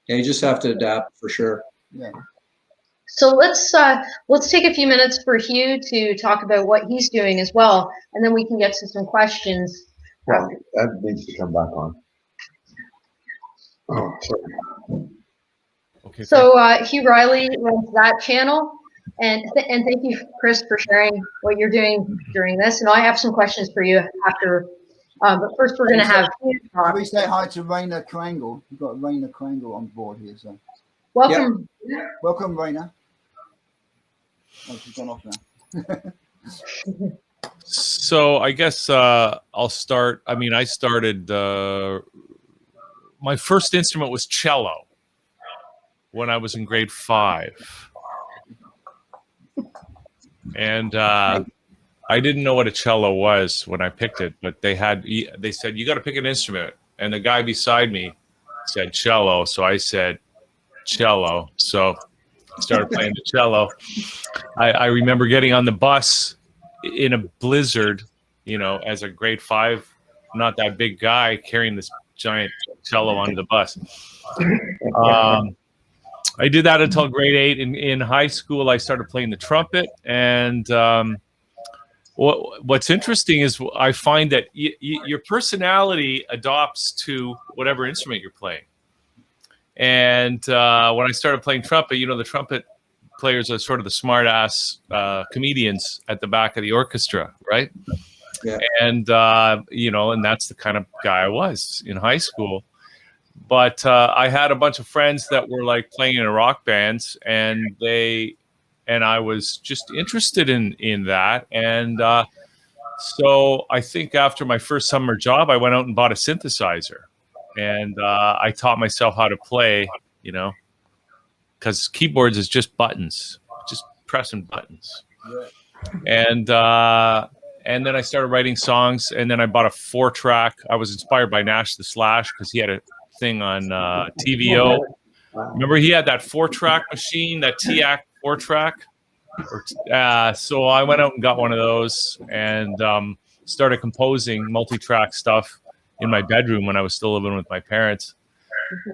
Speaker 3: Yeah, you just have to adapt for sure.
Speaker 6: Yeah.
Speaker 4: So let's take a few minutes for Hugh to talk about what he's doing as well, and then we can get to some questions.
Speaker 5: Well, that needs to come back on. Oh, sorry.
Speaker 2: Okay.
Speaker 4: So Hugh Reilly runs that channel, and thank you, Chris, for sharing what you're doing during this. And I have some questions for you after. But first, we're going to have Hugh talk.
Speaker 6: Can we say hi to Raina Krangle? We've got Raina Krangle on board here. So
Speaker 4: Welcome.
Speaker 6: yeah. Welcome, Raina. Oh, she's gone off now.
Speaker 2: So I guess I'll start. I mean, I started. My first instrument was cello when I was in grade 5, and I didn't know what a cello was when I picked it. But they said you got to pick an instrument, and the guy beside me said cello, so I said cello. So I started playing the cello. I remember getting on the bus in a blizzard, you know, as a grade 5, not that big guy carrying this giant cello onto the bus. I did that until grade 8. In high school, I started playing the trumpet. And what's interesting is I find that your personality adopts to whatever instrument you're playing. And when I started playing trumpet, you know, the trumpet players are sort of the smart-ass comedians at the back of the orchestra, right?
Speaker 3: Yeah.
Speaker 2: And, you know, and that's the kind of guy I was in high school. But I had a bunch of friends that were like playing in rock bands, and I was just interested in that. And so I think after my first summer job, I went out and bought a synthesizer, and I taught myself how to play, you know, because keyboards is just buttons, just pressing buttons. Yeah. And then I started writing songs, and then I bought a 4-track. I was inspired by Nash the Slash because he had a thing on TVO. Remember, he had that 4-track machine, that TAC 4-track. So I went out and got one of those and started composing multi-track stuff in my bedroom when I was still living with my parents.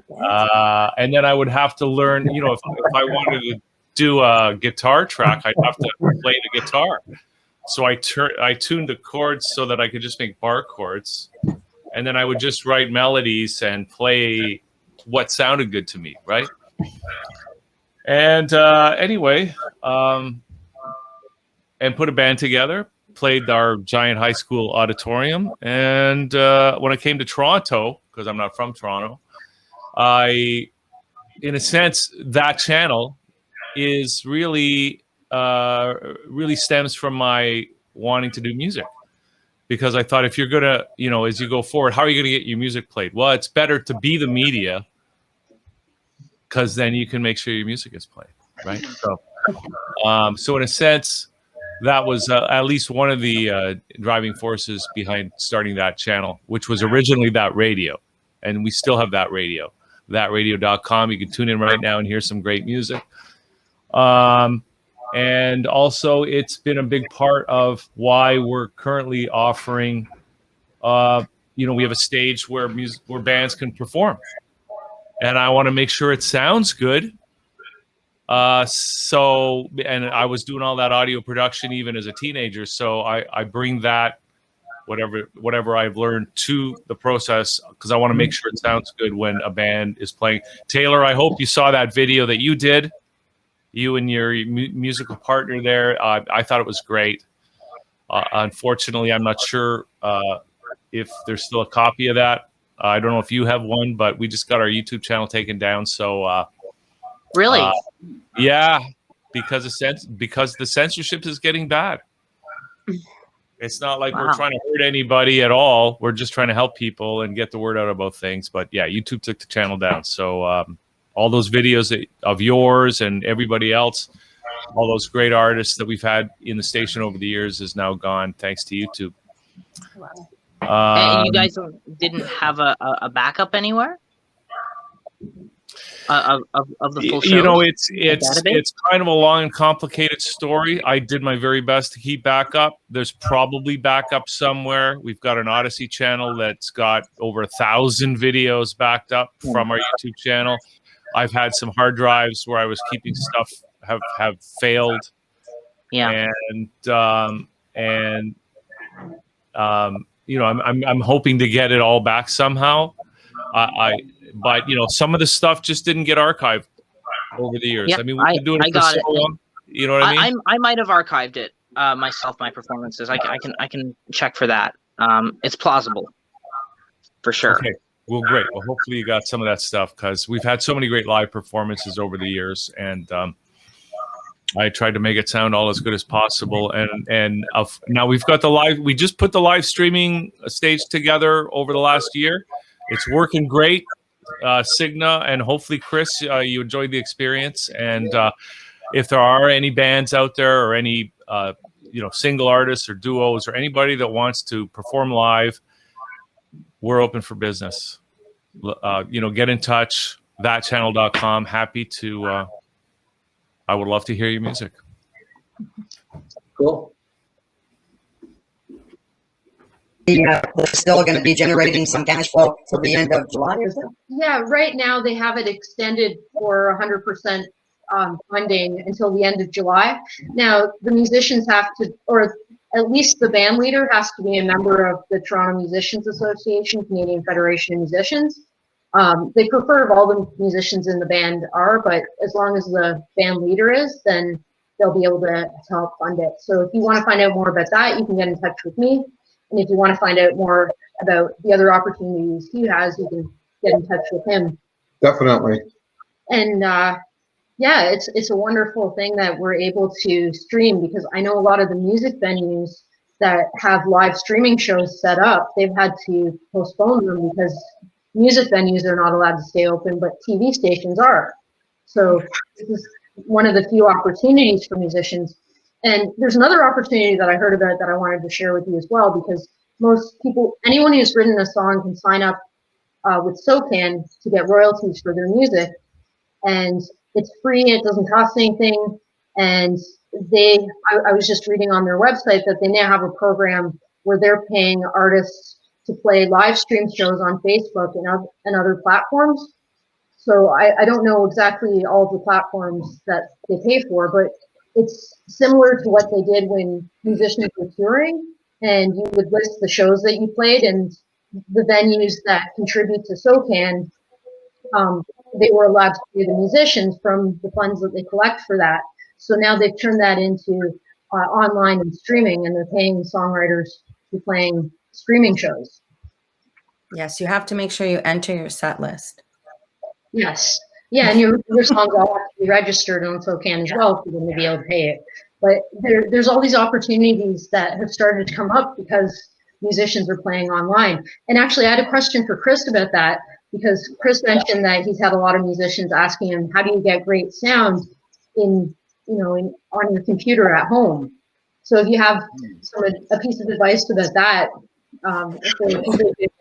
Speaker 2: And then I would have to learn, you know, if I wanted to do a guitar track, I'd have to play the guitar. So I tuned the chords so that I could just make bar chords, and then I would just write melodies and play what sounded good to me, right? And anyway, and put a band together, played our giant high school auditorium. And when I came to Toronto, because I'm not from Toronto, in a sense, that channel is really stems from my wanting to do music. Because I thought, if you're gonna, as you go forward, how are you gonna get your music played? Well, it's better to be the media, because then you can make sure your music is played, right? So in a sense, that was at least one of the driving forces behind starting that channel, which was originally That Radio, and we still have That Radio, thatradio.com. You can tune in right now and hear some great music. And also, it's been a big part of why we're currently offering, we have a stage where bands can perform. And I want to make sure it sounds good. And I was doing all that audio production even as a teenager. So I bring that, whatever I've learned, to the process, because I want to make sure it sounds good when a band is playing. Taylor, I hope you saw that video that you did. You and your musical partner there. I thought it was great. Unfortunately, I'm not sure if there's still a copy of that. I don't know if you have one, but we just got our YouTube channel taken down. So
Speaker 7: Really?
Speaker 2: Yeah, because the censorship is getting bad. It's not like we're trying to hurt anybody at all. We're just trying to help people and get the word out about things. But yeah, YouTube took the channel down. So all those videos of yours and everybody else, all those great artists that we've had in the station over the years, is now gone thanks to YouTube.
Speaker 7: Wow. And you guys didn't have a backup anywhere of the full show?
Speaker 2: It's kind of a long and complicated story. I did my very best to keep backup. There's probably backup somewhere. We've got an Odyssey channel that's got over 1,000 videos backed up from our YouTube channel. I've had some hard drives where I was keeping stuff have failed.
Speaker 7: Yeah.
Speaker 2: I'm hoping to get it all back somehow. But some of the stuff just didn't get archived over the years.
Speaker 7: Yeah,
Speaker 2: I mean, we've been doing it for so long. You know what I mean?
Speaker 7: I might have archived it myself, my performances. I can check for that. It's plausible, for sure.
Speaker 2: Okay. Well, great. Well, hopefully you got some of that stuff, because we've had so many great live performances over the years, and I tried to make it sound all as good as possible. And now we've got the live. We just put the live streaming stage together over the last year. It's working great. Signe and hopefully Chris, you enjoyed the experience. And if there are any bands out there, or any single artists or duos, or anybody that wants to perform live, we're open for business. Get in touch, thatchannel.com. Happy to, I would love to hear your music.
Speaker 3: Cool.
Speaker 8: We're still going to be generating some cash flow for the end of July, is it?
Speaker 4: Yeah, right now they have it extended for 100% funding until the end of July. Now, the musicians have to, or at least the band leader has to be a member of the Toronto Musicians Association, Canadian Federation of Musicians. They prefer if all the musicians in the band are, but as long as the band leader is, then they'll be able to help fund it. So if you want to find out more about that, you can get in touch with me. And if you want to find out more about the other opportunities he has, you can get in touch with him.
Speaker 5: Definitely.
Speaker 4: And yeah, it's a wonderful thing that we're able to stream, because I know a lot of the music venues that have live streaming shows set up, they've had to postpone them because music venues are not allowed to stay open, but TV stations are. So this is one of the few opportunities for musicians. And there's another opportunity that I heard about that I wanted to share with you as well, because most people, anyone who's written a song can sign up with SOCAN to get royalties for their music. And it's free, it doesn't cost anything. And I was just reading on their website that they now have a program where they're paying artists to play live stream shows on Facebook and other platforms. So I don't know exactly all of the platforms that they pay for, but it's similar to what they did when musicians were touring, and you would list the shows that you played, and the venues that contribute to SOCAN, they were allowed to pay the musicians from the funds that they collect for that. So now they've turned that into online and streaming, and they're paying songwriters to be playing streaming shows.
Speaker 9: Yes, you have to make sure you enter your set list.
Speaker 4: Yes. Yeah, and your songs all have to be registered on SoCan as well for them to be able to pay it. But there's all these opportunities that have started to come up because musicians are playing online. And actually, I had a question for Chris about that, because Chris mentioned that he's had a lot of musicians asking him, how do you get great sound on your computer at home? So if you have a piece of advice about that, for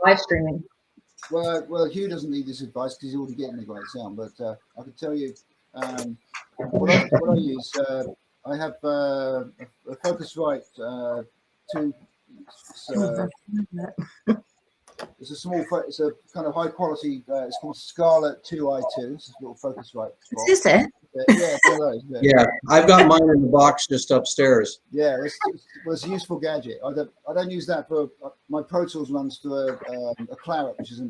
Speaker 4: live streaming.
Speaker 6: Well, Hugh doesn't need this advice because he's already getting a great sound. But I can tell you what I use. I have a Focusrite 2. It's a small. It's a kind of high quality. It's called Scarlett 2i2. It's a little Focusrite.
Speaker 9: Is this it?
Speaker 6: Yeah, it's one of those, yeah.
Speaker 3: Yeah, I've got mine in the box just upstairs.
Speaker 6: Yeah, it's a useful gadget. I don't use that for my Pro Tools runs through a Claret, which is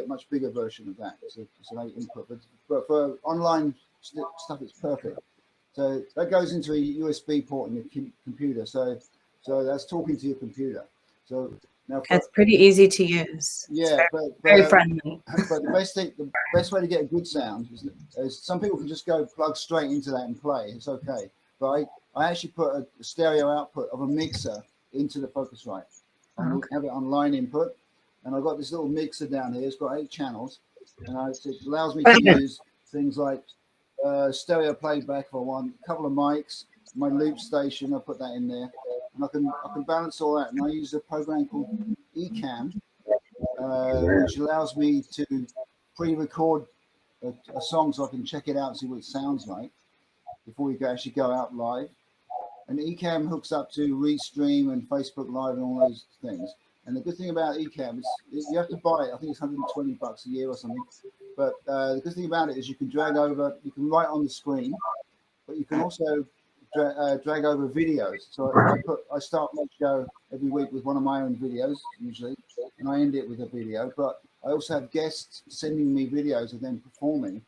Speaker 6: much bigger version of that. It's an 8 input, but for online stuff, it's perfect. So that goes into a USB port in your computer. So that's talking to your computer. So now
Speaker 9: It's pretty easy to use.
Speaker 6: Yeah,
Speaker 9: very friendly.
Speaker 6: But the best way to get a good sound is some people can just go plug straight into that and play. It's okay. But I actually put a stereo output of a mixer into the Focusrite. And have it on line input. And I've got this little mixer down here. It's got 8 channels. And it allows me to use things like stereo playback if I want, a couple of mics, my loop station, I put that in there. And I can balance all that. And I use a program called Ecamm, which allows me to pre-record a song so I can check it out and see what it sounds like before we actually go out live. And Ecamm hooks up to Restream and Facebook Live and all those things. And the good thing about Ecamm is you have to buy it. I think it's $120 a year or something. But the good thing about it is you can drag over, you can write on the screen, but you can also drag over videos. So I start my show every week with one of my own videos usually, and I end it with a video. But I also have guests sending me videos of them performing,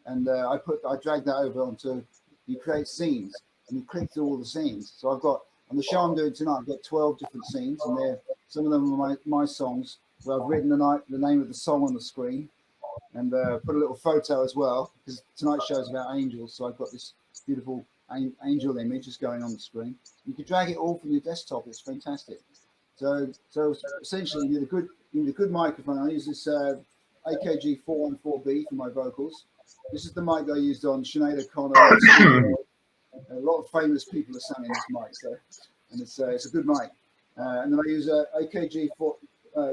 Speaker 6: and I drag that over onto. You create scenes, and you click through all the scenes. So I've got on the show I'm doing tonight. I've got 12 different scenes, and some of them are my songs where I've written the name of the song on the screen, and put a little photo as well because tonight's show is about angels. So I've got this beautiful angel image is going on the screen. You can drag it all from your desktop. It's fantastic. So essentially, you need a good microphone. I use this AKG 414B for my vocals. This is the mic I used on Sinead O'Connor. A lot of famous people are selling this mic, and it's a good mic. And then I use a AKG for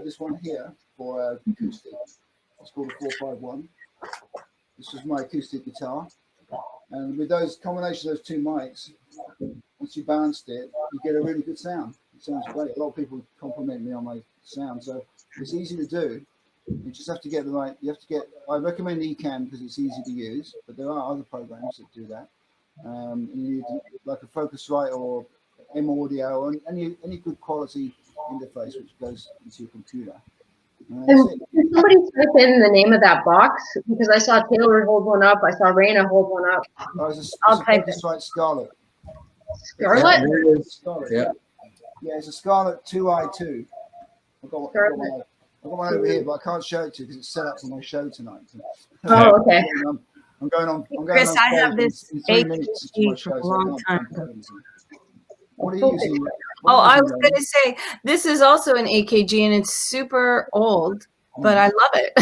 Speaker 6: this one here for acoustic. It's called a 451. This is my acoustic guitar. And with those combination of those 2 mics, once you balanced it, you get a really good sound. It sounds great. A lot of people compliment me on my sound, so it's easy to do. You just have to get the right. I recommend Ecamm because it's easy to use, but there are other programs that do that. And you need like a Focusrite or M Audio or any good quality interface which goes into your computer.
Speaker 4: Can somebody type in the name of that box? Because I saw Taylor hold one up. I saw Raina hold one up.
Speaker 6: I'll type it. Scarlett.
Speaker 4: Scarlett?
Speaker 6: Scarlett. Yeah. Yeah, it's a Scarlett 2i2. I've got one over here, but I can't show it to you because it's set up for my show tonight.
Speaker 4: Oh, okay.
Speaker 6: I'm going on.
Speaker 9: Chris, I have this
Speaker 6: in 3 minutes to my show,
Speaker 9: a long time ago.
Speaker 6: What are you using?
Speaker 9: I was going to say, this is also an AKG and it's super old, but I love it.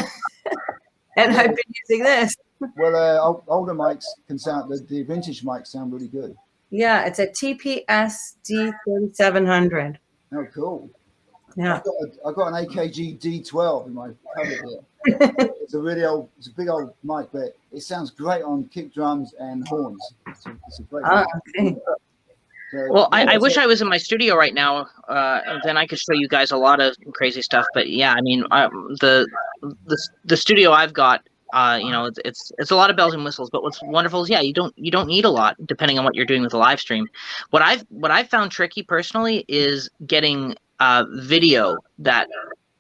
Speaker 9: And I've been using this.
Speaker 6: Well, older mics can sound, the vintage mics sound really good.
Speaker 9: Yeah, it's a TPS D3700.
Speaker 6: Oh, cool.
Speaker 9: Yeah.
Speaker 6: I've got an AKG D12 in my cupboard here. It's a big old mic, but it sounds great on kick drums and horns. It's a great mic.
Speaker 9: Okay.
Speaker 7: Well, I wish I was in my studio right now. Then I could show you guys a lot of crazy stuff. But yeah, I mean, the studio I've got, it's a lot of bells and whistles. But what's wonderful is, yeah, you don't need a lot depending on what you're doing with a live stream. What I've found tricky personally is getting video that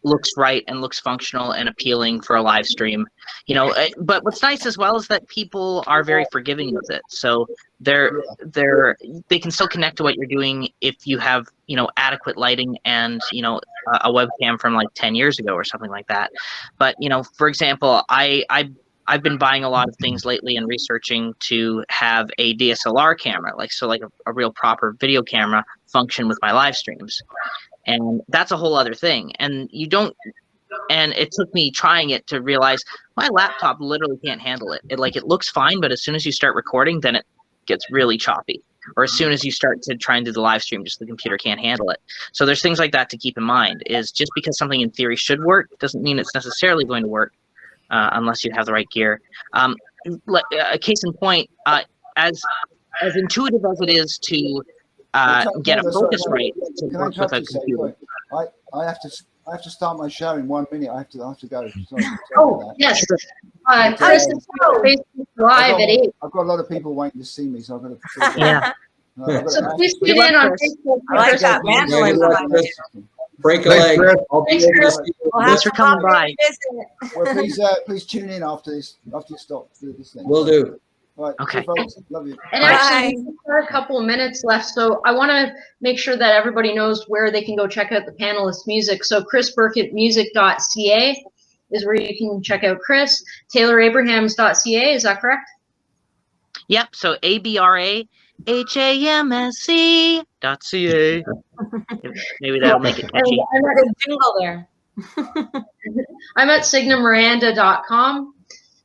Speaker 7: looks right and looks functional and appealing for a live stream. You know, but what's nice as well is that people are very forgiving with it. So they can still connect to what you're doing if you have, you know, adequate lighting and, you know, a webcam from like 10 years ago or something like that. But, you know, for example, I've been buying a lot of things lately and researching to have a DSLR camera, like a real proper video camera function with my live streams. And that's a whole other thing. And it took me trying it to realize my laptop literally can't handle it. It looks fine, but as soon as you start recording, then it gets really choppy. Or as soon as you start to try and do the live stream, just the computer can't handle it. So there's things like that to keep in mind. Is just because something in theory should work doesn't mean it's necessarily going to work unless you have the right gear. A case in point, as intuitive as it is to get a focus right to work with a computer.
Speaker 6: I have to start my show in 1 minute. I have to go. Sorry,
Speaker 4: yes. Chris is on Facebook Live at 8.
Speaker 6: I've got a lot of people waiting to see me, so I've got to.
Speaker 7: Yeah.
Speaker 4: So please tune in on Facebook.
Speaker 9: I like that mandolin behind you.
Speaker 3: Break a leg.
Speaker 7: Thanks for coming by.
Speaker 6: Well, please tune in after you stop this thing.
Speaker 3: Will do.
Speaker 6: Right.
Speaker 7: Okay.
Speaker 6: Folks, love you.
Speaker 4: And actually, we've got a couple of minutes left, so I want to make sure that everybody knows where they can go check out the panelists' music. So chrisbirkettmusic.ca is where you can check out Chris. TaylorAbrahams.ca, is that correct?
Speaker 7: Yep. So ABRAHAMSC.ca. Maybe that'll make it catchy.
Speaker 9: I'm at a jingle there.
Speaker 4: I'm at signemiranda.com.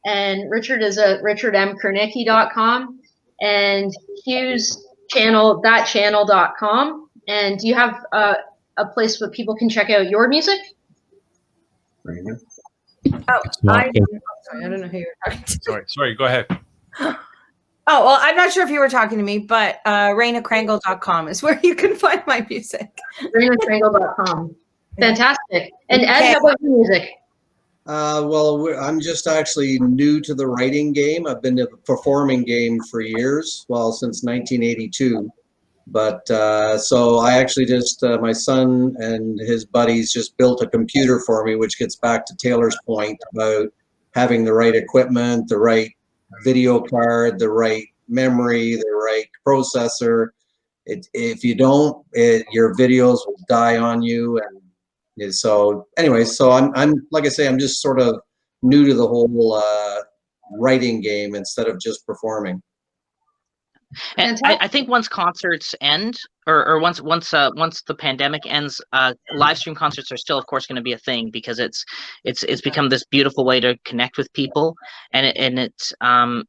Speaker 4: And Richard is at richardmkiernicki.com, and Hugh's channel, thatchannel.com. And do you have a place where people can check out your music?
Speaker 9: Oh, sorry, I don't know who you're talking to.
Speaker 2: Sorry, go ahead.
Speaker 9: Oh, well, I'm not sure if you were talking to me, but rainakrangle.com is where you can find my music.
Speaker 4: rainakrangle.com. Fantastic. And Ed, how about your music?
Speaker 3: Well, I'm just actually new to the writing game. I've been to the performing game for years, well, since 1982. But so I actually just, my son and his buddies just built a computer for me, which gets back to Taylor's point about having the right equipment, the right video card, the right memory, the right processor. If you don't, your videos will die on you. And so anyway, so I'm like I say, I'm just sort of new to the whole writing game instead of just performing.
Speaker 7: And I think once concerts end, or once the pandemic ends, live stream concerts are still, of course, going to be a thing, because it's become this beautiful way to connect with people, and it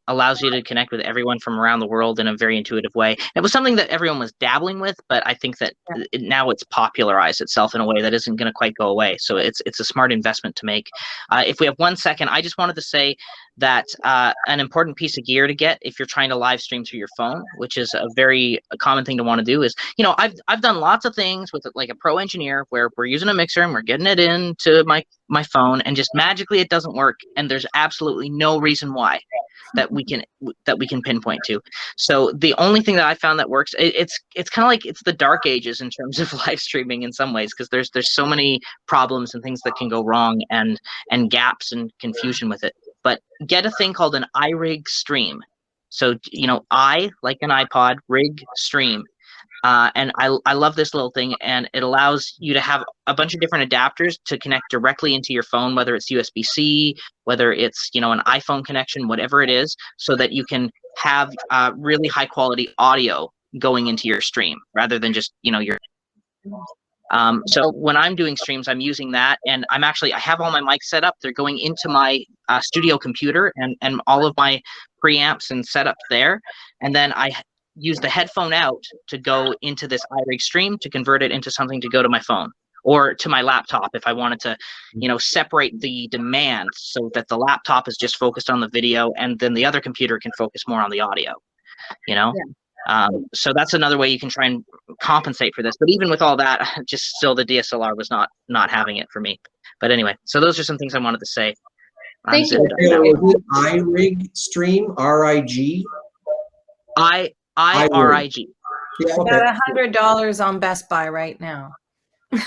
Speaker 7: allows you to connect with everyone from around the world in a very intuitive way. It was something that everyone was dabbling with, but I think that now it's popularized itself in a way that isn't going to quite go away. So it's a smart investment to make. If we have 1 second, I just wanted to say that an important piece of gear to get if you're trying to live stream through your phone, which is a very common thing to want to do, is, you know, I've done lots of things with like a pro engineer where we're using a mixer and we're getting it into my phone, and just magically it doesn't work, and there's absolutely no reason why that we can pinpoint to. So the only thing that I found that works, it's kind of like it's the dark ages in terms of live streaming in some ways, because there's so many problems and things that can go wrong, and gaps and confusion with it. But get a thing called an iRig stream. So, you know, I, like an iPod, rig stream. And I love this little thing, and it allows you to have a bunch of different adapters to connect directly into your phone, whether it's USB-C, whether it's, you know, an iPhone connection, whatever it is, so that you can have really high quality audio going into your stream rather than just, you know, your. So when I'm doing streams, I'm using that, and I have all my mics set up. They're going into my studio computer and all of my preamps and setup there, and then I use the headphone out to go into this iRig stream to convert it into something to go to my phone or to my laptop if I wanted to, you know, separate the demand so that the laptop is just focused on the video and then the other computer can focus more on the audio, you know? Yeah. So that's another way you can try and compensate for this. But even with all that, just still the DSLR was not having it for me. But anyway, so those are some things I wanted to say.
Speaker 4: Thank you.
Speaker 3: iRig stream, R-I-G?
Speaker 7: I-R-I-G.
Speaker 3: Yeah, okay.
Speaker 9: About $100 on Best Buy right now.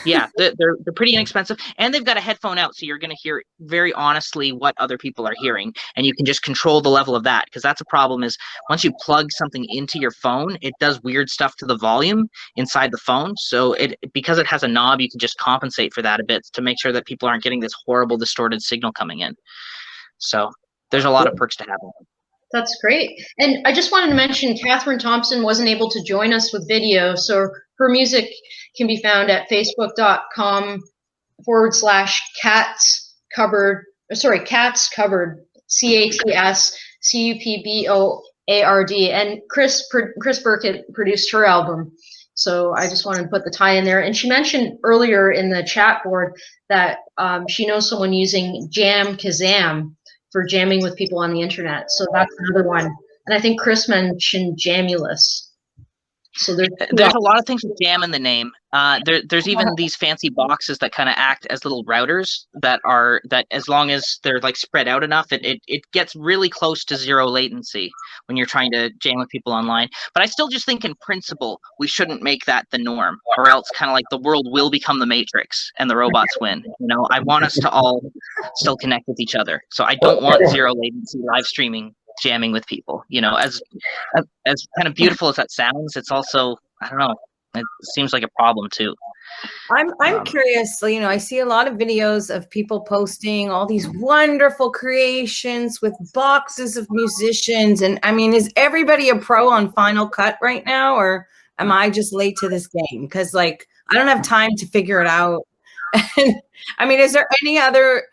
Speaker 7: Yeah, they're pretty inexpensive, and they've got a headphone out, so you're going to hear very honestly what other people are hearing, and you can just control the level of that, because that's a problem. Is once you plug something into your phone, it does weird stuff to the volume inside the phone. So because it has a knob, you can just compensate for that a bit to make sure that people aren't getting this horrible distorted signal coming in. So there's a lot of perks to having it.
Speaker 4: That's great. And I just wanted to mention Catherine Thompson wasn't able to join us with video, so her music can be found at facebook.com/cats cupboard, cats cupboard, CATSCUPBOARD. And Chris Birkett produced her album. So I just wanted to put the tie in there. And she mentioned earlier in the chat board that she knows someone using Jam Kazam for jamming with people on the internet. So that's another one. And I think Chris mentioned Jamulus. So
Speaker 7: there's a lot of things with jam in the name. There's even these fancy boxes that kind of act as little routers that as long as they're like spread out enough, it gets really close to zero latency when you're trying to jam with people online. But I still just think in principle, we shouldn't make that the norm, or else kind of like the world will become the Matrix and the robots win. You know, I want us to all still connect with each other. So I don't want zero latency live streaming jamming with people. You know, as kind of beautiful as that sounds, it's also, I don't know, it seems like a problem too.
Speaker 9: I'm curious, you know, I see a lot of videos of people posting all these wonderful creations with boxes of musicians, and I mean, is everybody a pro on Final Cut right now, or am I just late to this game? Because like I don't have time to figure it out. And I mean, is there any other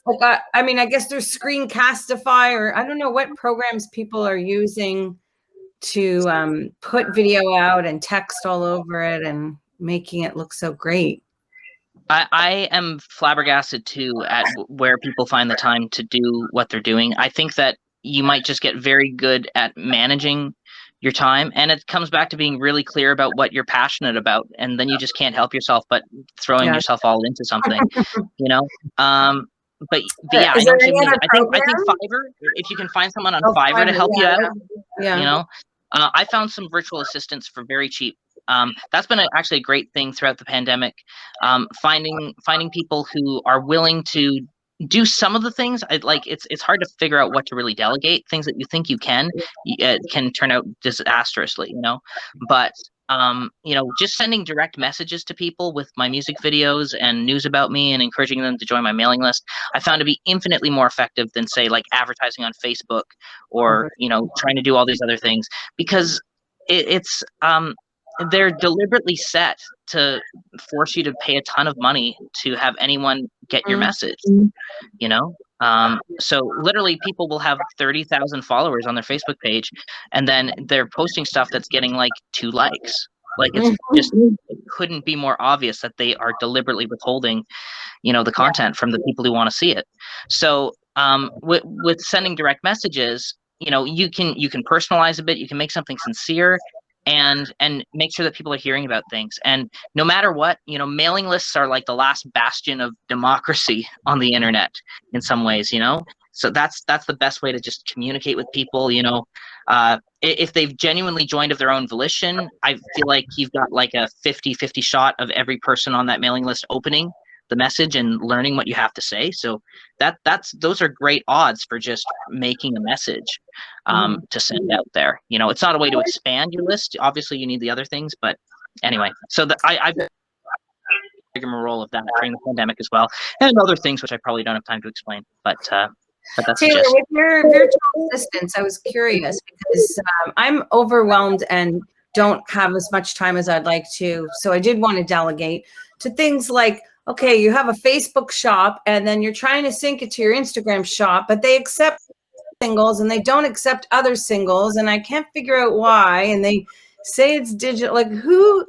Speaker 9: like, I mean, I guess there's Screencastify, or I don't know what programs people are using to put video out and text all over it and making it look so great.
Speaker 7: I am flabbergasted too at where people find the time to do what they're doing. I think that you might just get very good at managing your time, and it comes back to being really clear about what you're passionate about, and then you just can't help yourself but throwing yourself all into something, you know. But yeah, I know what you mean. I think Fiverr, if you can find someone on Fiverr to help you out, you know. I found some virtual assistants for very cheap. That's been actually a great thing throughout the pandemic. Finding people who are willing to do some of the things. It's hard to figure out what to really delegate. Things that you think you can turn out disastrously, you know. But you know, just sending direct messages to people with my music videos and news about me and encouraging them to join my mailing list, I found to be infinitely more effective than, say, like advertising on Facebook or, you know, trying to do all these other things, because they're deliberately set to force you to pay a ton of money to have anyone get your message, you know? So literally people will have 30,000 followers on their Facebook page, and then they're posting stuff that's getting like 2 likes. Like it couldn't be more obvious that they are deliberately withholding, you know, the content from the people who want to see it. So with sending direct messages, you know, you can personalize a bit, you can make something sincere, and make sure that people are hearing about things. And no matter what, you know, mailing lists are like the last bastion of democracy on the internet in some ways, you know. So that's the best way to just communicate with people, you know. If they've genuinely joined of their own volition, I feel like you've got like a 50-50 shot of every person on that mailing list opening the message and learning what you have to say. So those are great odds for just making a message to send out there. You know, it's not a way to expand your list. Obviously you need the other things, but anyway, so I've taken a role of that during the pandemic as well, and other things which I probably don't have time to explain, but that's
Speaker 9: Taylor, with your virtual assistants, I was curious because I'm overwhelmed and don't have as much time as I'd like to. So I did want to delegate to things like, okay, you have a Facebook shop and then you're trying to sync it to your Instagram shop, but they accept singles and they don't accept other singles, and I can't figure out why. And they say it's digital. Like who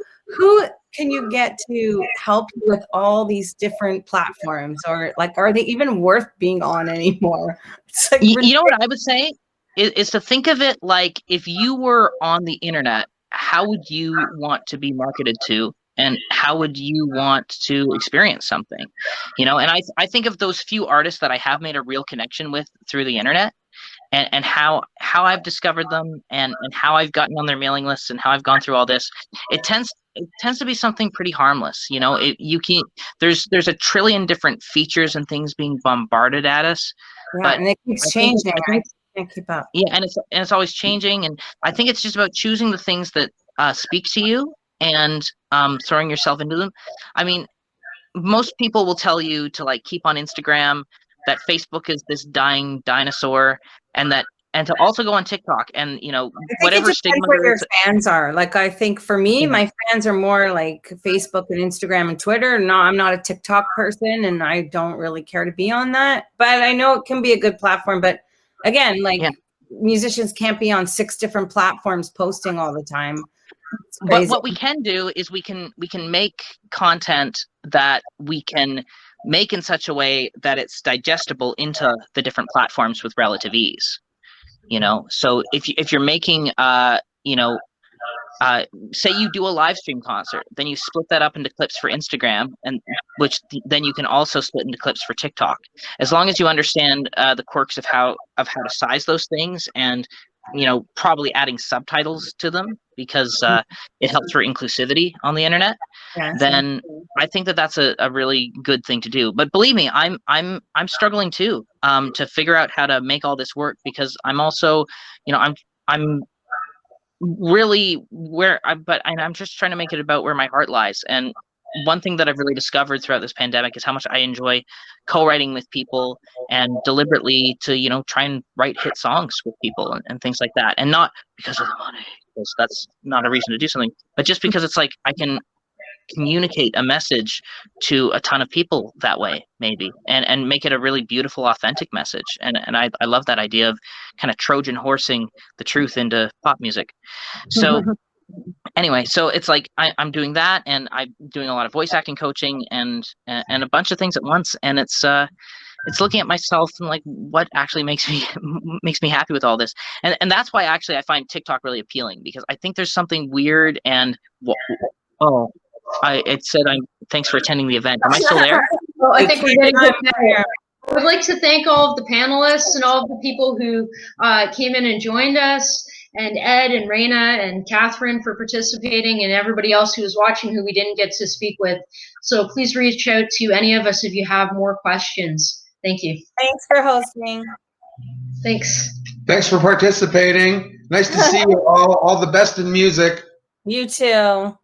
Speaker 9: can you get to help you with all these different platforms, or like, are they even worth being on anymore? It's like,
Speaker 7: you know what I would say is to think of it like if you were on the internet, how would you want to be marketed to? And how would you want to experience something, you know? And I think of those few artists that I have made a real connection with through the internet, and how I've discovered them, and how I've gotten on their mailing lists, and how I've gone through all this. It tends it tends to be something pretty harmless. You know, there's a trillion different features and things being bombarded at us.
Speaker 9: Yeah,
Speaker 7: But
Speaker 9: and it keeps
Speaker 7: I think
Speaker 9: changing. I can't keep up.
Speaker 7: yeah, and it's always changing, and I think it's just about choosing the things that speak to you and throwing yourself into them. I mean, most people will tell you to like keep on Instagram, that Facebook is this dying dinosaur, and to also go on TikTok, and you know,
Speaker 9: I think
Speaker 7: whatever
Speaker 9: it
Speaker 7: stigma
Speaker 9: depends what
Speaker 7: there
Speaker 9: your
Speaker 7: is.
Speaker 9: fans are. Like, I think for me,
Speaker 7: Yeah.
Speaker 9: my fans are more like Facebook and Instagram and Twitter. No, I'm not a TikTok person, and I don't really care to be on that. But I know it can be a good platform. But again, like musicians can't be on 6 different platforms posting all the time.
Speaker 7: But what we can do is we can make content that we can make in such a way that it's digestible into the different platforms with relative ease. You know, so if you're making you know, say you do a live stream concert, then you split that up into clips for Instagram, and then you can also split into clips for TikTok. As long as you understand the quirks of how to size those things, and you know, probably adding subtitles to them, because it helps for inclusivity on the internet. Then I think that that's a really good thing to do. But believe me, I'm struggling too to figure out how to make all this work, because I'm also, you know, I'm really I'm just trying to make it about where my heart lies. And one thing that I've really discovered throughout this pandemic is how much I enjoy co-writing with people, and deliberately to, you know, try and write hit songs with people and things like that. And not because of the money, because that's not a reason to do something, but just because it's like I can communicate a message to a ton of people that way, maybe, and make it a really beautiful, authentic message. And I love that idea of kind of Trojan horsing the truth into pop music. So anyway, so it's like I'm doing that, and I'm doing a lot of voice acting coaching and a bunch of things at once, and it's looking at myself and like what actually makes me happy with all this. And that's why actually I find TikTok really appealing, because I think there's something weird. And it said thanks for attending the event. Am I still there?
Speaker 4: Well, I think we're getting good there. I would like to thank all of the panelists and all of the people who came in and joined us, and Ed and Raina and Catherine for participating, and everybody else who was watching who we didn't get to speak with. So please reach out to any of us if you have more questions. Thank you.
Speaker 9: Thanks for hosting.
Speaker 4: Thanks.
Speaker 5: Thanks for participating. Nice to see you all. All the best in music.
Speaker 9: You too.